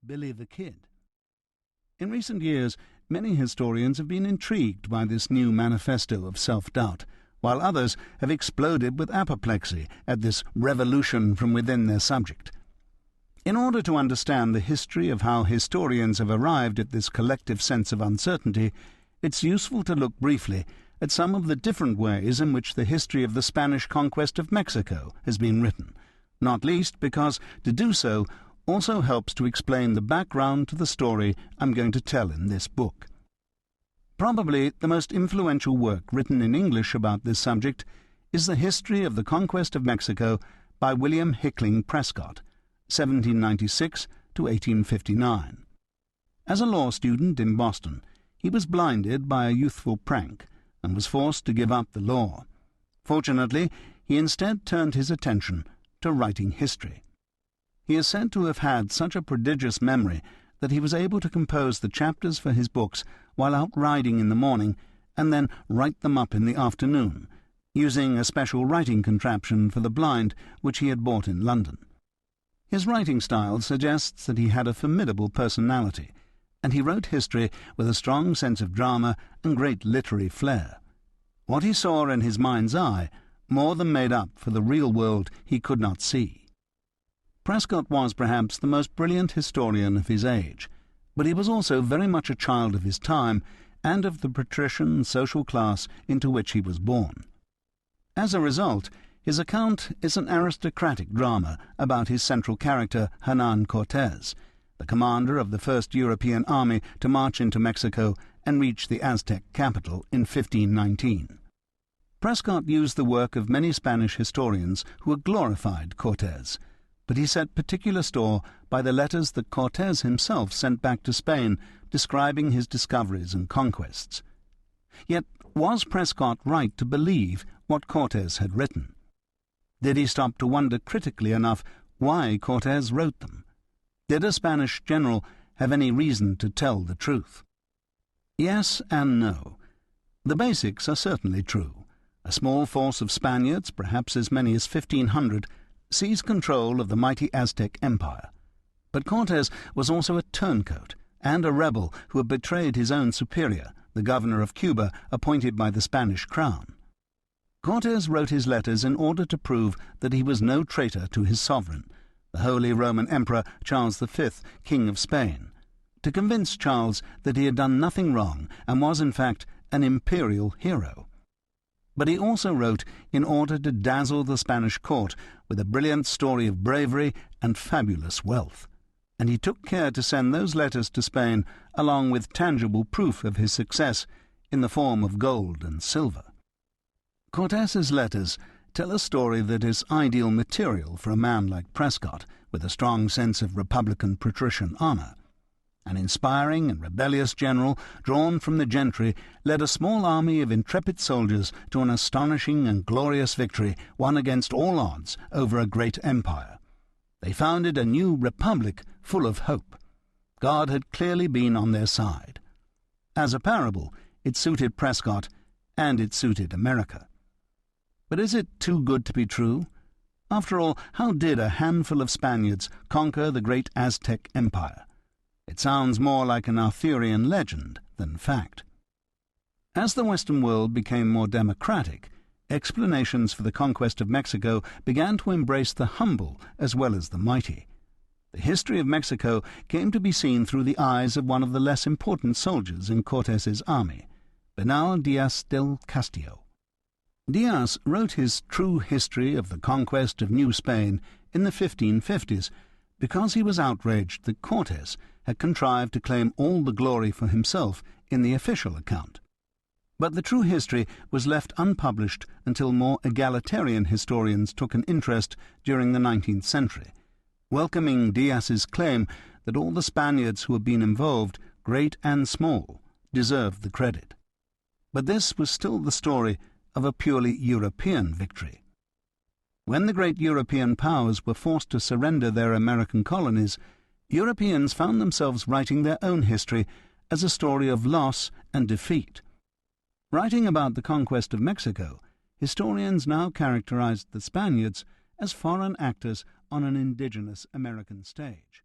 Billy the Kid. In recent years, many historians have been intrigued by this new manifesto of self-doubt, while others have exploded with apoplexy at this revolution from within their subject. In order to understand the history of how historians have arrived at this collective sense of uncertainty, it's useful to look briefly at some of the different ways in which the history of the Spanish conquest of Mexico has been written, not least because to do so also helps to explain the background to the story I'm going to tell in this book. Probably the most influential work written in English about this subject is The History of the Conquest of Mexico by William Hickling Prescott, 1796 to 1859. As a law student in Boston, he was blinded by a youthful prank and was forced to give up the law. Fortunately, he instead turned his attention to writing history. He is said to have had such a prodigious memory that he was able to compose the chapters for his books while out riding in the morning and then write them up in the afternoon, using a special writing contraption for the blind which he had bought in London. His writing style suggests that he had a formidable personality, and he wrote history with a strong sense of drama and great literary flair. What he saw in his mind's eye more than made up for the real world he could not see. Prescott was perhaps the most brilliant historian of his age, but he was also very much a child of his time and of the patrician social class into which he was born. As a result, his account is an aristocratic drama about his central character, Hernán Cortés, the commander of the first European army to march into Mexico and reach the Aztec capital in 1519. Prescott used the work of many Spanish historians who had glorified Cortés, but he set particular store by the letters that Cortés himself sent back to Spain describing his discoveries and conquests. Yet, was Prescott right to believe what Cortés had written? Did he stop to wonder critically enough why Cortés wrote them? Did a Spanish general have any reason to tell the truth? Yes and no. The basics are certainly true. A small force of Spaniards, perhaps as many as 1,500, seized control of the mighty Aztec Empire. But Cortés was also a turncoat and a rebel who had betrayed his own superior, the governor of Cuba, appointed by the Spanish crown. Cortés wrote his letters in order to prove that he was no traitor to his sovereign, the Holy Roman Emperor Charles V, King of Spain, to convince Charles that he had done nothing wrong and was in fact an imperial hero. But he also wrote in order to dazzle the Spanish court with a brilliant story of bravery and fabulous wealth, and he took care to send those letters to Spain along with tangible proof of his success in the form of gold and silver. Cortés's letters tell a story that is ideal material for a man like Prescott, with a strong sense of Republican patrician honor. An inspiring and rebellious general, drawn from the gentry, led a small army of intrepid soldiers to an astonishing and glorious victory won against all odds over a great empire. They founded a new republic full of hope. God had clearly been on their side. As a parable, it suited Prescott, and it suited America. But is it too good to be true? After all, how did a handful of Spaniards conquer the great Aztec Empire? It sounds more like an Arthurian legend than fact. As the Western world became more democratic, explanations for the conquest of Mexico began to embrace the humble as well as the mighty. The history of Mexico came to be seen through the eyes of one of the less important soldiers in Cortés's army, Bernal Díaz del Castillo. Díaz wrote his true history of the conquest of New Spain in the 1550s because he was outraged that Cortés had contrived to claim all the glory for himself in the official account. But the true history was left unpublished until more egalitarian historians took an interest during the 19th century, welcoming Díaz's claim that all the Spaniards who had been involved, great and small, deserved the credit. But this was still the story of a purely European victory. When the great European powers were forced to surrender their American colonies, Europeans found themselves writing their own history as a story of loss and defeat. Writing about the conquest of Mexico, historians now characterized the Spaniards as foreign actors on an indigenous American stage.